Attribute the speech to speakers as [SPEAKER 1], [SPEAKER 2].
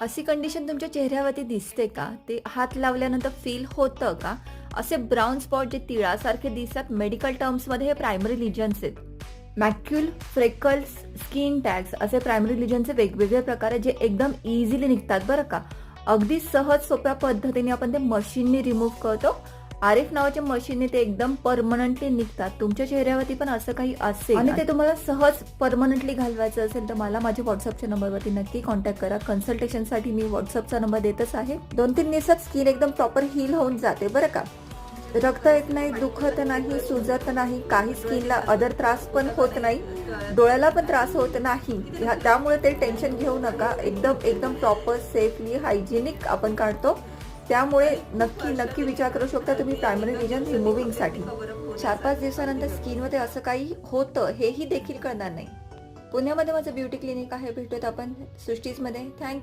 [SPEAKER 1] अशी कंडिशन तुमच्या चेहऱ्यावरती दिसते का? ते हात लावल्यानंतर फील होतं का? असे ब्राउन स्पॉट जे तिळासारखे दिसतात, मेडिकल टर्म्समध्ये हे प्रायमरी लिजन्स आहेत. मॅक्युल, फ्रेकल्स, स्किन टॅग्स असे प्रायमरी लिजनचे वेगवेगळे प्रकार आहेत, जे एकदम इझिली निघतात बरं का. अगदी सहज सोप्या पद्धतीने आपण ते मशीननी रिमूव्ह करतो. आरिफ नावाच्या मशीनने ते एकदम परमनंटली निघतात. तुमच्या चेहऱ्यावरती पण असं काही असेल आणि ते तुम्हाला सहज परमनंटली घालवायचं असेल तर मला माझ्या व्हॉट्सअपच्या नंबरवरती नक्की कॉन्टॅक्ट करा. कन्सल्टेशनसाठी मी व्हॉट्सअपचा नंबर देतच आहे. 2-3 दिवसात स्किन एकदम प्रॉपर हील होऊन जाते बरं का. रक्त येत नाही, दुखत नाही, सुजत नाही, काही स्किनला अदर त्रास पण होत नाही, डोळ्याला पण त्रास होत नाही. त्यामुळे ते टेन्शन घेऊ नका. एकदम एकदम प्रॉपर सेफली हायजेनिक आपण काढतो. त्यामुळे नक्की नक्की विचार करू शकता तुम्ही प्रायमरी रिजन रिमुव्हिंगसाठी. 4-5 दिवसानंतर स्किनमध्ये असं काही होतं हेही देखील कळणार नाही. पुण्यामध्ये माझं ब्युटी क्लिनिक आहे. भेटूयात आपण सृष्टीजमध्ये. थँक्यू.